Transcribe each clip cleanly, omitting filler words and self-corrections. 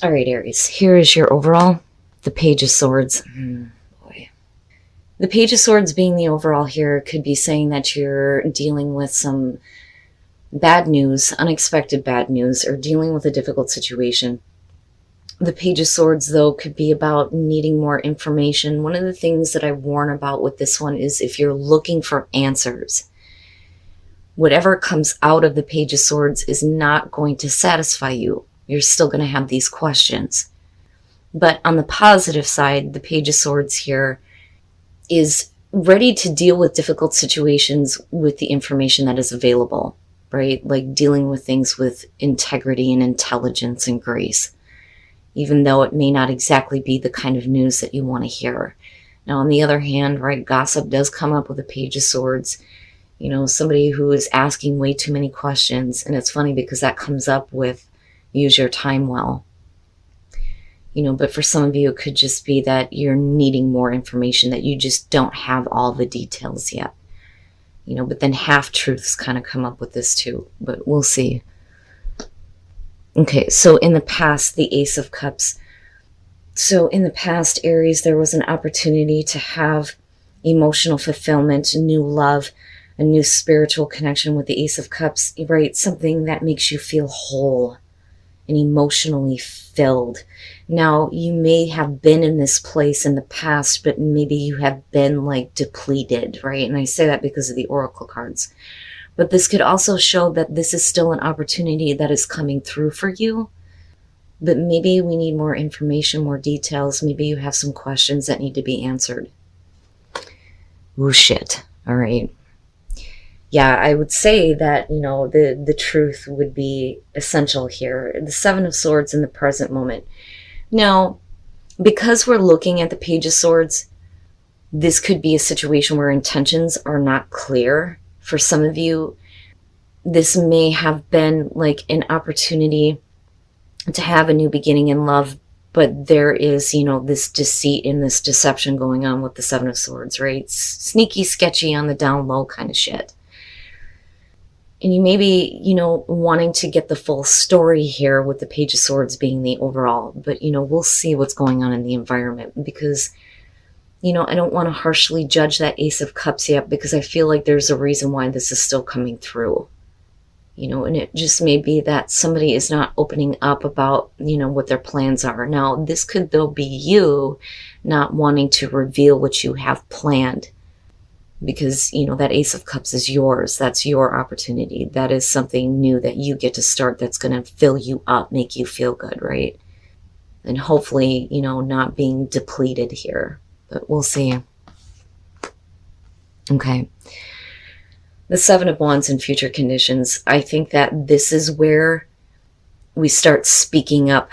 All right, Aries, here is your overall. The Page of Swords. Boy. The Page of Swords being the overall here could be saying that you're dealing with some bad news, unexpected bad news, or dealing with a difficult situation. The Page of Swords, though, could be about needing more information. One of the things that I warn about with this one is if you're looking for answers, whatever comes out of the Page of Swords is not going to satisfy you. You're still going to have these questions. But on the positive side, the Page of Swords here is ready to deal with difficult situations with the information that is available, right? Like dealing with things with integrity and intelligence and grace, even though it may not exactly be the kind of news that you want to hear. Now, on the other hand, right, gossip does come up with the Page of Swords. You know, somebody who is asking way too many questions. And it's funny because that comes up with use your time well. You know, but for some of you, it could just be that you're needing more information, that you just don't have all the details yet. You know, but then half-truths kind of come up with this too, but we'll see. Okay, so in the past, the Ace of Cups. So in the past, Aries, there was an opportunity to have emotional fulfillment, new love, a new spiritual connection with the Ace of Cups, right? Something that makes you feel whole and emotionally filled. Now, you may have been in this place in the past, but maybe you have been like depleted, right? And I say that because of the Oracle cards. But this could also show that this is still an opportunity that is coming through for you. But maybe we need more information, more details. Maybe you have some questions that need to be answered. Ooh, shit. All right. Yeah, I would say that, you know, the truth would be essential here. The Seven of Swords in the present moment. Now, because we're looking at the Page of Swords, this could be a situation where intentions are not clear. For some of you, this may have been like an opportunity to have a new beginning in love, but there is, you know, this deceit and this deception going on with the Seven of Swords, right? Sneaky, sketchy on the down low kind of shit. And you may be, you know, wanting to get the full story here with the Page of Swords being the overall. But, you know, we'll see what's going on in the environment because, you know, I don't want to harshly judge that Ace of Cups yet because I feel like there's a reason why this is still coming through. You know, and it just may be that somebody is not opening up about, you know, what their plans are. Now, this could, though, be you not wanting to reveal what you have planned. Because, you know, that Ace of Cups is yours. That's your opportunity. That is something new that you get to start that's going to fill you up, make you feel good, right? And hopefully, you know, not being depleted here. But we'll see. Okay. The Seven of Wands in future conditions. I think that this is where we start speaking up.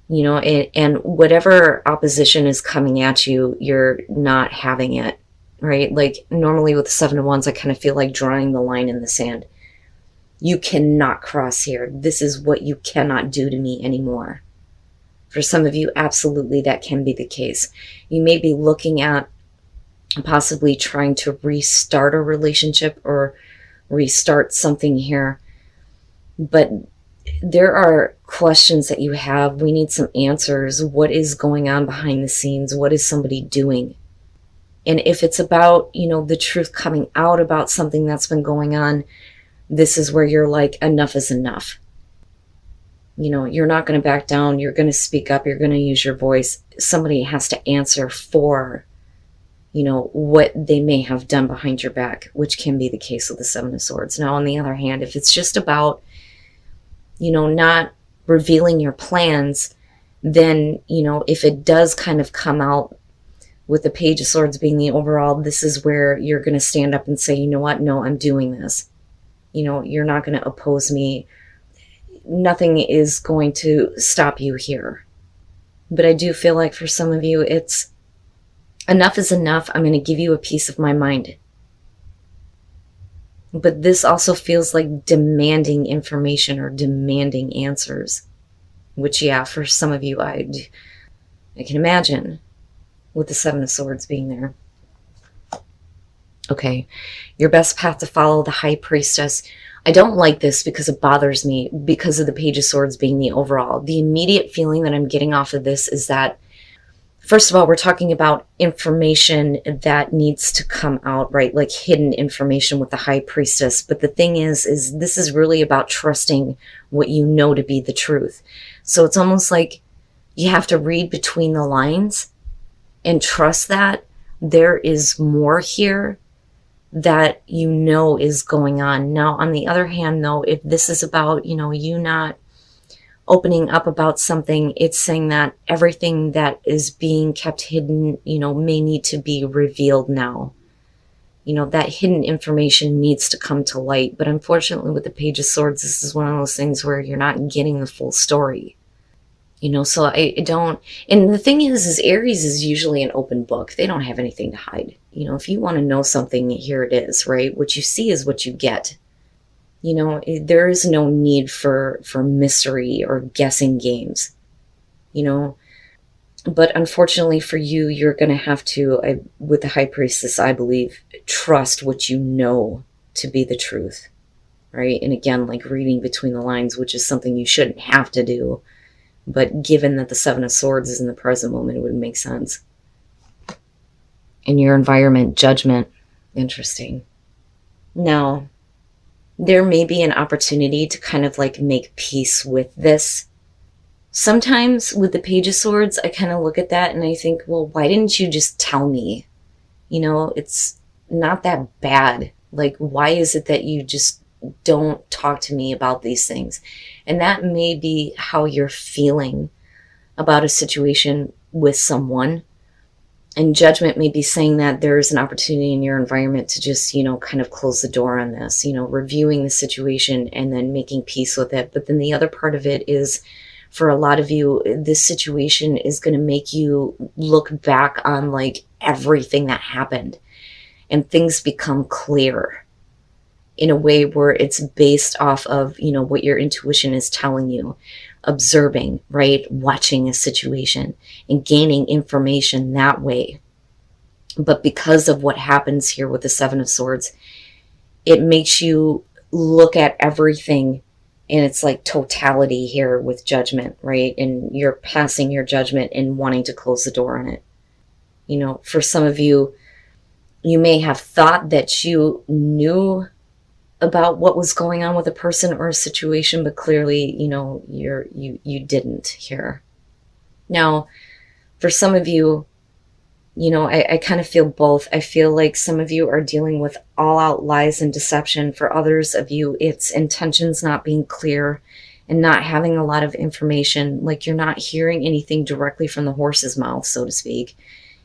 You know, and whatever opposition is coming at you, you're not having it. Right? Like normally with the Seven of Wands, I kind of feel like drawing the line in the sand. You cannot cross here. This is what you cannot do to me anymore. For some of you, absolutely that can be the case. You may be looking at possibly trying to restart a relationship or restart something here. But there are questions that you have. We need some answers. What is going on behind the scenes? What is somebody doing? And if it's about, you know, the truth coming out about something that's been going on, this is where you're like, enough is enough. You know, you're not going to back down. You're going to speak up. You're going to use your voice. Somebody has to answer for, you know, what they may have done behind your back, which can be the case with the Seven of Swords. Now, on the other hand, if it's just about, you know, not revealing your plans, then, you know, if it does kind of come out, with the Page of Swords being the overall, this is where you're going to stand up and say, you know what? No, I'm doing this. You know, you're not going to oppose me. Nothing is going to stop you here. But I do feel like for some of you, it's enough is enough. I'm going to give you a piece of my mind. But this also feels like demanding information or demanding answers. Which, yeah, for some of you, I can imagine. With the Seven of Swords being there. Okay, your best path to follow, the High Priestess. I don't like this because it bothers me because of the Page of Swords being the overall. The immediate feeling that I'm getting off of this is that, first of all, we're talking about information that needs to come out, right? Like hidden information with the High Priestess. But the thing is this is really about trusting what you know to be the truth. So it's almost like you have to read between the lines and trust that there is more here that you know is going on. Now, on the other hand, though, if this is about, you not opening up about something, it's saying that everything that is being kept hidden, may need to be revealed now. That hidden information needs to come to light. But unfortunately, with the Page of Swords, this is one of those things where you're not getting the full story. So I don't, and the thing is Aries is usually an open book. They don't have anything to hide. If you want to know something, here it is, right? What you see is what you get. There is no need for mystery or guessing games, but unfortunately for you, you're going to have to, with the High Priestess, I believe, trust what you know to be the truth, right? And again, like reading between the lines, which is something you shouldn't have to do. But given that the Seven of Swords is in the present moment, it would make sense. In your environment, judgment. Interesting. Now, there may be an opportunity to kind of like make peace with this. Sometimes with the Page of Swords, I kind of look at that and I think, well, why didn't you just tell me? It's not that bad. Like, why is it that you just don't talk to me about these things? And that may be how you're feeling about a situation with someone. And judgment may be saying that there's an opportunity in your environment to just, kind of close the door on this, reviewing the situation and then making peace with it. But then the other part of it is, for a lot of you, this situation is going to make you look back on like everything that happened and things become clear in a way where it's based off of, what your intuition is telling you, observing, right? Watching a situation and gaining information that way. But because of what happens here with the Seven of Swords, it makes you look at everything in its like totality here with judgment, right? And you're passing your judgment and wanting to close the door on it. For some of you, you may have thought that you knew about what was going on with a person or a situation, but clearly, you didn't here. Now, for some of you, I kind of feel both. I feel like some of you are dealing with all-out lies and deception. For others of you, it's intentions not being clear and not having a lot of information. Like you're not hearing anything directly from the horse's mouth, so to speak.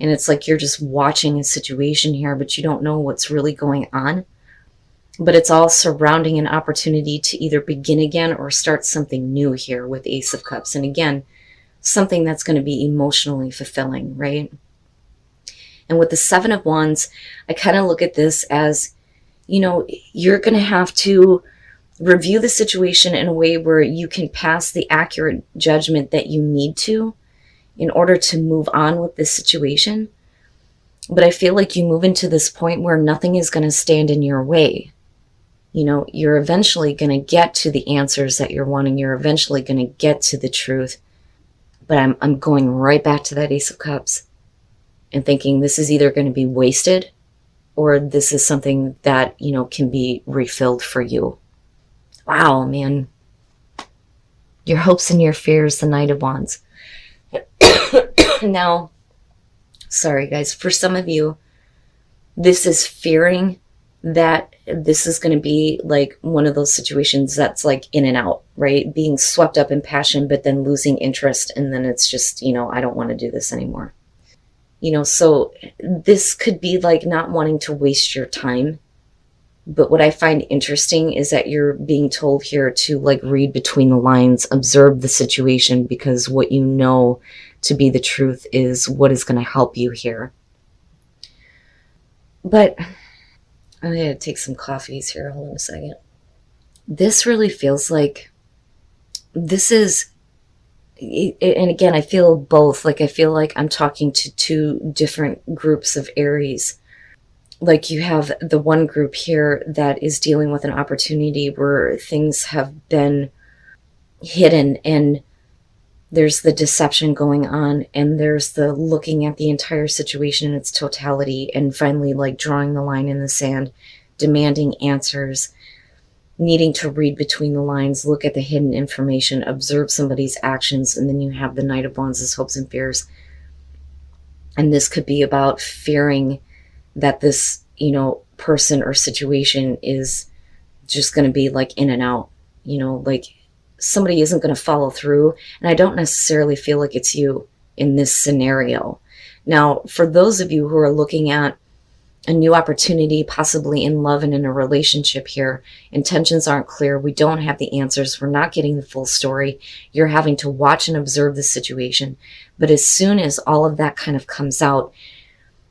And it's like you're just watching a situation here, but you don't know what's really going on. But it's all surrounding an opportunity to either begin again or start something new here with Ace of Cups. And again, something that's going to be emotionally fulfilling, right? And with the Seven of Wands, I kind of look at this as, you're going to have to review the situation in a way where you can pass the accurate judgment that you need to in order to move on with this situation. But I feel like you move into this point where nothing is going to stand in your way. You're eventually going to get to the answers that you're wanting. You're eventually going to get to the truth. But I'm going right back to that Ace of Cups and thinking this is either going to be wasted or this is something that, can be refilled for you. Wow, man. Your hopes and your fears, the Knight of Wands. Now, sorry guys, for some of you, this is fearing that this is going to be like one of those situations that's like in and out, right? Being swept up in passion, but then losing interest. And then it's just, I don't want to do this anymore. So this could be like not wanting to waste your time. But what I find interesting is that you're being told here to like read between the lines, observe the situation, because what you know to be the truth is what is going to help you here. But I'm going to take some coffees here. Hold on a second. This really feels like this is, and again, I feel both. Like I feel like I'm talking to two different groups of Aries. Like you have the one group here that is dealing with an opportunity where things have been hidden, and there's the deception going on, and there's the looking at the entire situation in its totality and finally like drawing the line in the sand, demanding answers, needing to read between the lines, look at the hidden information, observe somebody's actions. And then you have the Knight of Wands' hopes and fears. And this could be about fearing that this, person or situation is just going to be like in and out, like somebody isn't going to follow through. And I don't necessarily feel like it's you in this scenario. Now, for those of you who are looking at a new opportunity, possibly in love and in a relationship here, intentions aren't clear. We don't have the answers. We're not getting the full story. You're having to watch and observe the situation. But as soon as all of that kind of comes out,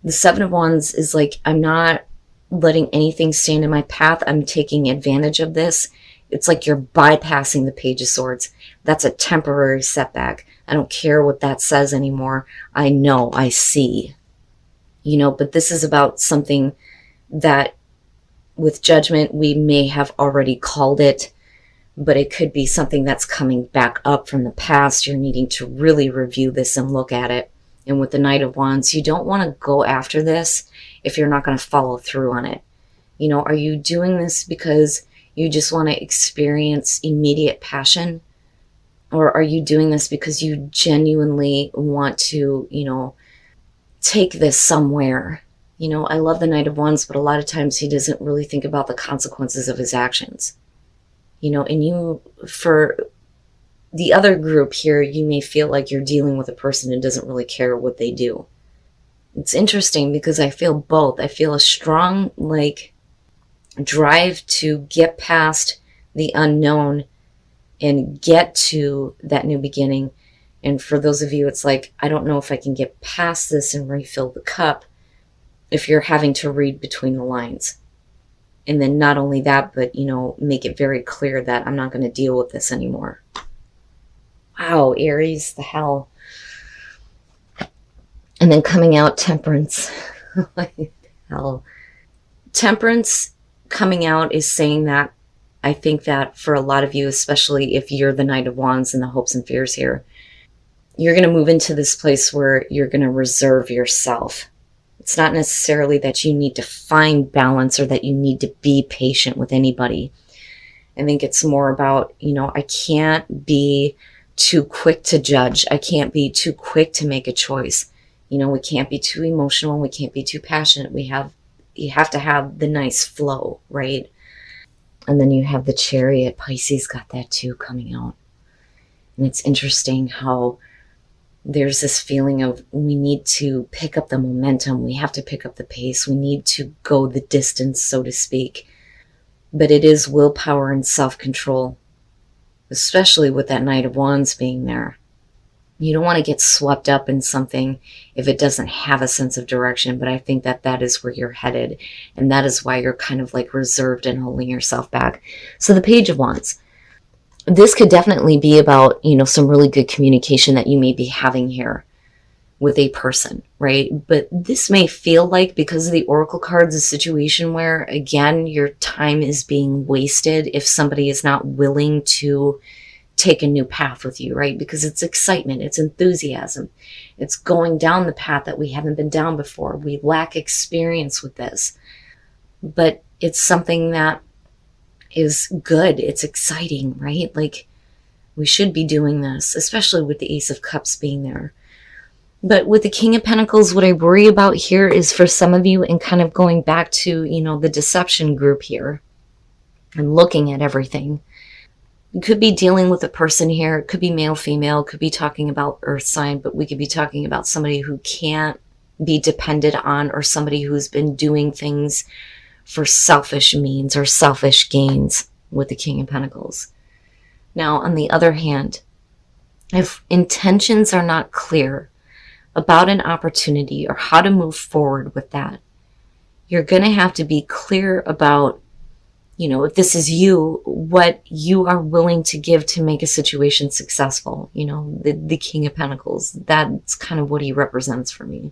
the Seven of Wands is like, I'm not letting anything stand in my path. I'm taking advantage of this. It's like you're bypassing the Page of Swords. That's a temporary setback. I don't care what that says anymore. I know, I see. But this is about something that with judgment, we may have already called it, but it could be something that's coming back up from the past. You're needing to really review this and look at it. And with the Knight of Wands, you don't want to go after this if you're not going to follow through on it. Are you doing this because you just want to experience immediate passion? Or are you doing this because you genuinely want to, take this somewhere? I love the Knight of Wands, but a lot of times he doesn't really think about the consequences of his actions. And for the other group here, you may feel like you're dealing with a person who doesn't really care what they do. It's interesting because I feel both. I feel a strong, drive to get past the unknown and get to that new beginning. And for those of you, it's like, I don't know if I can get past this and refill the cup if you're having to read between the lines. And then not only that, but, make it very clear that I'm not going to deal with this anymore. Wow, Aries, the hell. And then coming out, Temperance. Like, hell. Temperance coming out is saying that I think that for a lot of you, especially if you're the Knight of Wands and the hopes and fears here, you're going to move into this place where you're going to reserve yourself. It's not necessarily that you need to find balance or that you need to be patient with anybody. I think it's more about, I can't be too quick to judge. I can't be too quick to make a choice. We can't be too emotional. We can't be too passionate. You have to have the nice flow, right? And then you have the Chariot. Pisces got that too coming out. And it's interesting how there's this feeling of we need to pick up the momentum. We have to pick up the pace. We need to go the distance, so to speak. But it is willpower and self-control, especially with that Knight of Wands being there. You don't want to get swept up in something if it doesn't have a sense of direction, but I think that that is where you're headed, and that is why you're kind of like reserved and holding yourself back. So the Page of Wands. This could definitely be about, some really good communication that you may be having here with a person, right? But this may feel like, because of the Oracle cards, a situation where, again, your time is being wasted if somebody is not willing to take a new path with you, right? Because it's excitement, it's enthusiasm, it's going down the path that we haven't been down before. We lack experience with this, but it's something that is good. It's exciting, right? Like, we should be doing this, especially with the Ace of Cups being there. But with the King of Pentacles, what I worry about here is for some of you, and kind of going back to, the deception group here and looking at everything. You could be dealing with a person here. It could be male, female, could be talking about earth sign, but we could be talking about somebody who can't be depended on, or somebody who's been doing things for selfish means or selfish gains with the King of Pentacles. Now, on the other hand, if intentions are not clear about an opportunity or how to move forward with that, you're going to have to be clear about, if this is you, what you are willing to give to make a situation successful. The King of Pentacles, that's kind of what he represents for me.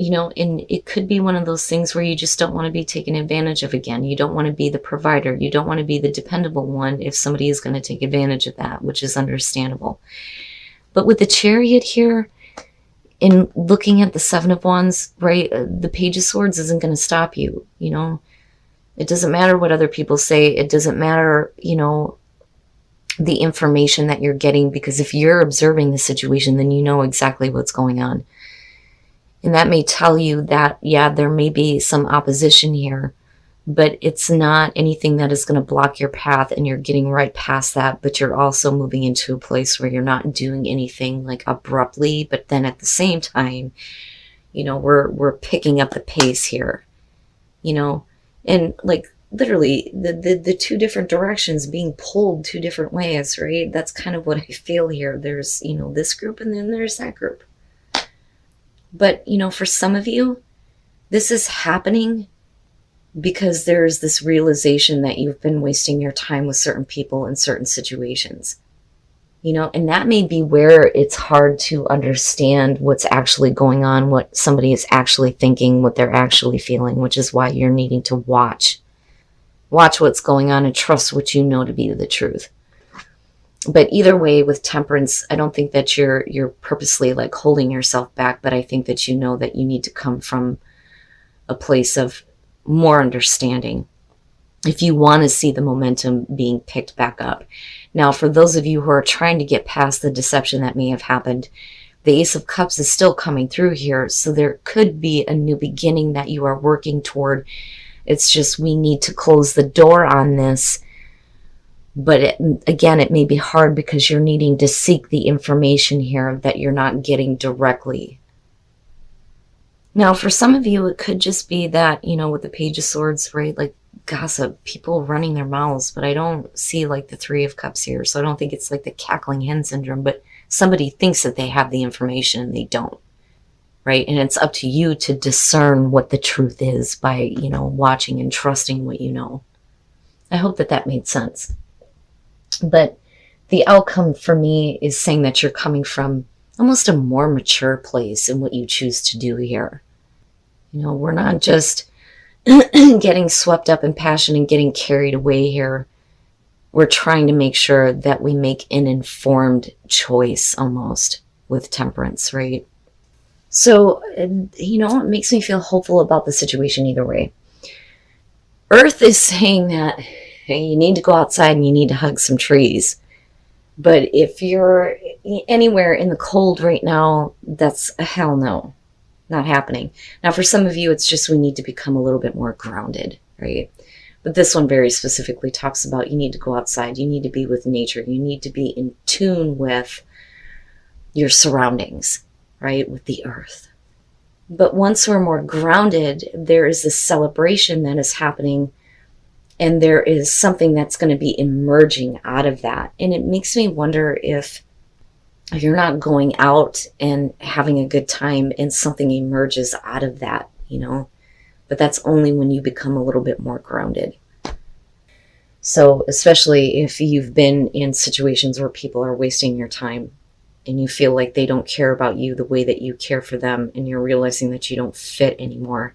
you know, and it could be one of those things where you just don't want to be taken advantage of again. You don't want to be the provider. You don't want to be the dependable one if somebody is going to take advantage of that, which is understandable. But with the Chariot here, in looking at the Seven of Wands, right, the Page of Swords isn't going to stop you, you know. It doesn't matter what other people say. It doesn't matter, you know, the information that you're getting, because if you're observing the situation, then you know exactly what's going on. And that may tell you that, yeah, there may be some opposition here, but it's not anything that is going to block your path, and you're getting right past that. But you're also moving into a place where you're not doing anything like abruptly, but then at the same time, you know, we're picking up the pace here, you know, and like literally the two different directions being pulled two different ways, right? That's kind of what I feel here. There's, you know, this group, and then there's that group. But, you know, for some of you, this is happening because there's this realization that you've been wasting your time with certain people in certain situations, you know, and that may be where it's hard to understand what's actually going on, what somebody is actually thinking, what they're actually feeling, which is why you're needing to watch what's going on and trust what you know to be the truth. But either way, with Temperance, I don't think that you're purposely like holding yourself back, but I think that you know that you need to come from a place of more understanding if you want to see the momentum being picked back up. Now, for those of you who are trying to get past the deception that may have happened, the Ace of Cups is still coming through here, so there could be a new beginning that you are working toward. It's just we need to close the door on this. But again, it may be hard because you're needing to seek the information here that you're not getting directly. Now, for some of you, it could just be that, you know, with the Page of Swords, right, like gossip, people running their mouths, but I don't see like the Three of Cups here. So I don't think it's like the cackling hen syndrome, but somebody thinks that they have the information and they don't, right? And it's up to you to discern what the truth is by, you know, watching and trusting what you know. I hope that that made sense. But the outcome for me is saying that you're coming from almost a more mature place in what you choose to do here. You know, we're not just getting swept up in passion and getting carried away here. We're trying to make sure that we make an informed choice almost with Temperance, right? So, you know, it makes me feel hopeful about the situation either way. Earth is saying that you need to go outside and you need to hug some trees. But if you're anywhere in the cold right now, that's a hell no. Not happening. Now, for some of you, it's just we need to become a little bit more grounded, right? But this one very specifically talks about you need to go outside. You need to be with nature. You need to be in tune with your surroundings, right? With the earth. But once we're more grounded, there is this celebration that is happening. And there is something that's going to be emerging out of that. And it makes me wonder if you're not going out and having a good time and something emerges out of that, you know. But that's only when you become a little bit more grounded. So especially if you've been in situations where people are wasting your time and you feel like they don't care about you the way that you care for them, and you're realizing that you don't fit anymore.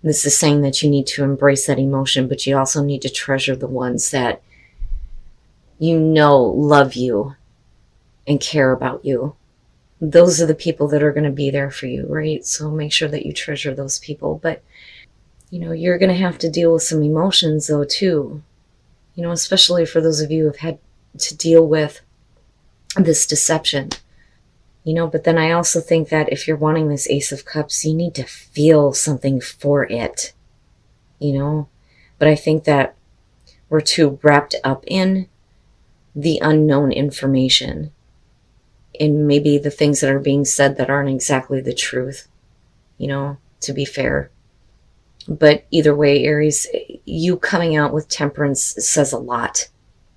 This is saying that you need to embrace that emotion, but you also need to treasure the ones that you know love you and care about you. Those are the people that are going to be there for you, right? So make sure that you treasure those people. But, you know, you're going to have to deal with some emotions though too. You know, especially for those of you who have had to deal with this deception. You know, but then I also think that if you're wanting this Ace of Cups, you need to feel something for it, you know. But I think that we're too wrapped up in the unknown information and maybe the things that are being said that aren't exactly the truth, you know, to be fair. But either way, Aries, you coming out with Temperance says a lot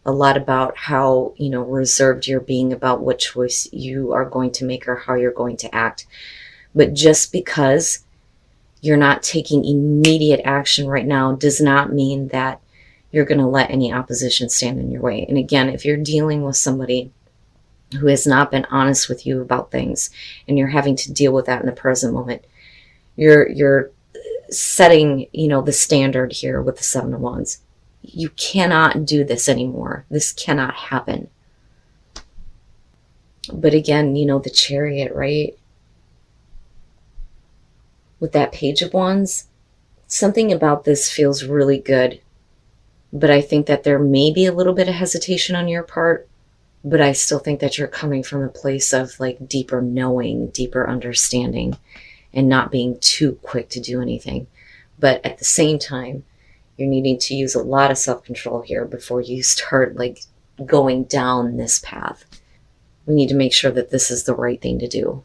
about how, you know, reserved you're being about what choice you are going to make or how you're going to act. But just because you're not taking immediate action right now does not mean that you're going to let any opposition stand in your way. And again, if you're dealing with somebody who has not been honest with you about things and you're having to deal with that in the present moment, You're setting, the standard here with the Seven of Wands. You cannot do this anymore. This cannot happen. But again, the Chariot, right? With that Page of Wands, something about this feels really good. But I think that there may be a little bit of hesitation on your part. But I still think that you're coming from a place of like deeper knowing, deeper understanding, and not being too quick to do anything. But at the same time, you're needing to use a lot of self-control here before you start like going down this path. We need to make sure that this is the right thing to do.